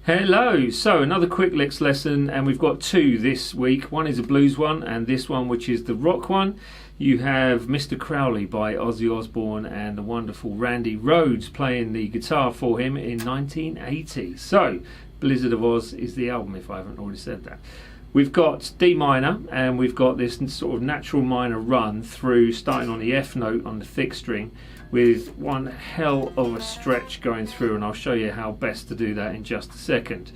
Hello, so another quick licks lesson, and we've got two this week. One is a blues one and this one which is the rock one. You have Mr. Crowley by Ozzy Osbourne and the wonderful Randy Rhoads playing the guitar for him in 1980. So Blizzard of Oz is the album, if I haven't already said that. We've got D minor, and we've got this sort of natural minor run through, starting on the F note on the thick string, with one hell of a stretch going through, and I'll show you how best to do that in just a second.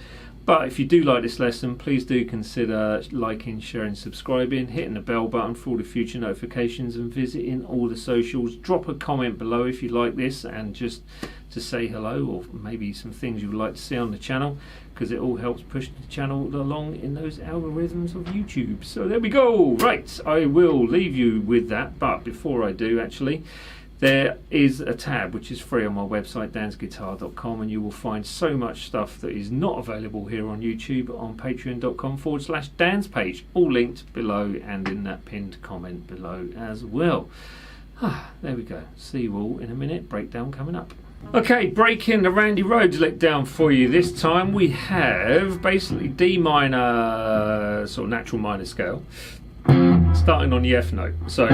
But if you do like this lesson, please do consider liking, sharing, subscribing, hitting the bell button for all the future notifications, and visiting all the socials. Drop a comment below if you like this, and just to say hello, or maybe some things you would like to see on the channel, because it all helps push the channel along in those algorithms of YouTube. So there we go. Right, I will leave you with that, but before I do, actually, there is a tab which is free on my website, dansguitar.com, and you will find so much stuff that is not available here on YouTube on patreon.com/Dan's page, all linked below and in that pinned comment below as well. There we go. See you all in a minute. Breakdown coming up. Okay, breaking the Randy Rhoads lick down for you. This time we have basically D minor, sort of natural minor scale, starting on the F note. So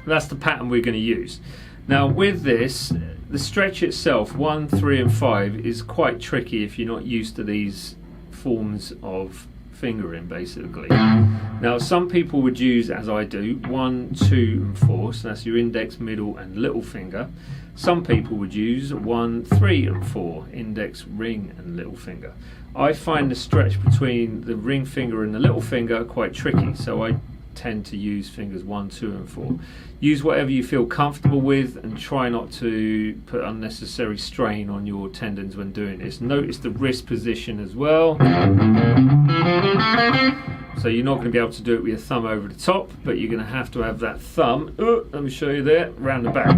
that's the pattern we're going to use. Now with this, the stretch itself, 1, 3 and 5, is quite tricky if you're not used to these forms of fingering, basically. Now some people would use, as I do, 1, 2 and 4, so that's your index, middle and little finger. Some people would use 1, 3 and 4, index, ring and little finger. I find the stretch between the ring finger and the little finger quite tricky, so I tend to use fingers 1, 2 and 4. Use whatever you feel comfortable with, and try not to put unnecessary strain on your tendons when doing this. Notice the wrist position as well. So you're not going to be able to do it with your thumb over the top, but you're going to have that thumb, let me show you there, round the back.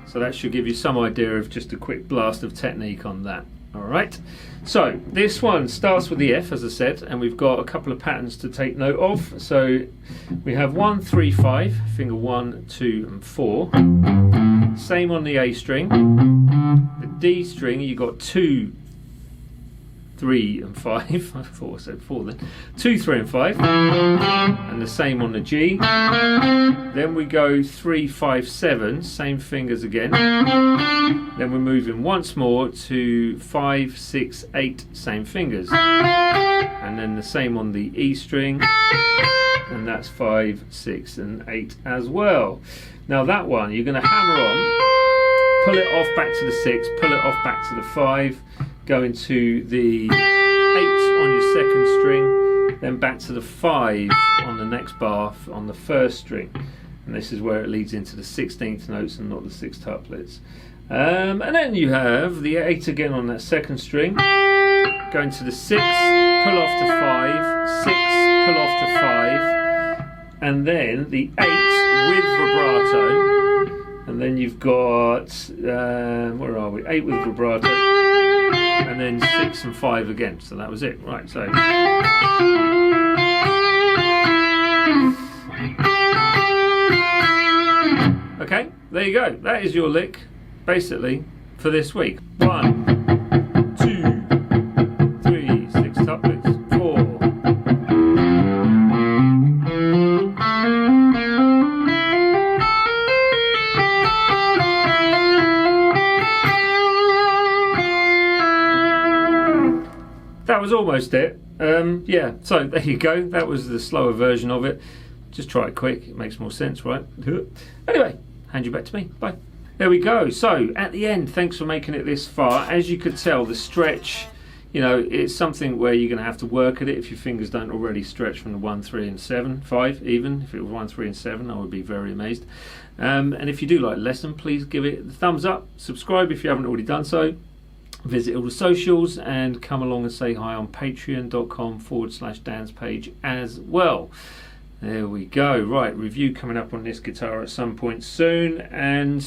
So that should give you some idea of just a quick blast of technique on that. Alright, so this one starts with the F, as I said, and we've got a couple of patterns to take note of. So we have 1, 3, 5, finger 1, 2 and 4. Same on the A string. The D string, you've got 2, 3 and 5. I thought I said 4 then. 2, 3 and 5. And the same on the G. Then we go 3, 5, 7, same fingers again. Then we're moving once more to 5, 6, 8, same fingers. And then the same on the E string. And that's 5, 6 and 8 as well. Now that one, you're going to hammer on, pull it off back to the 6, pull it off back to the 5, go into the 8 on your second string, then back to the 5 on the next bar on the first string. And this is where it leads into the 16th notes and not the 6 tuplets. And then you have the 8 again on that second string, going to the 6, pull off to 5, 6, pull off to 5, and then the 8 with vibrato, and then you've got, where are we, 8 with vibrato, and then 6 and 5 again. So that was it. Right, so okay, there you go. That is your lick, basically, for this week. 1, 2, 3, 6 tuplets, 4. That was almost it. Yeah, so there you go. That was the slower version of it. Just try it quick. It makes more sense, right? Anyway, hand you back to me. Bye. There we go. So at the end, thanks for making it this far. As you could tell, the stretch, you know, it's something where you're going to have to work at it if your fingers don't already stretch from the 1, 3 and 7, 5 even. If it was 1, 3 and 7, I would be very amazed. And if you do like the lesson, please give it a thumbs up. Subscribe if you haven't already done so. visit all the socials and come along and say hi on patreon.com/Dan's page as well. There we go. Right, review coming up on this guitar at some point soon, and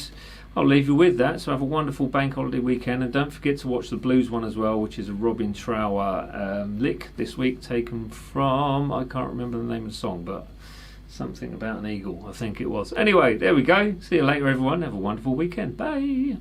I'll leave you with that. So have a wonderful bank holiday weekend, and don't forget to watch the blues one as well, which is a Robin Trower lick this week, taken from, I can't remember the name of the song, but something about an eagle, I think it was. Anyway, there we go. See you later, everyone. Have a wonderful weekend. Bye.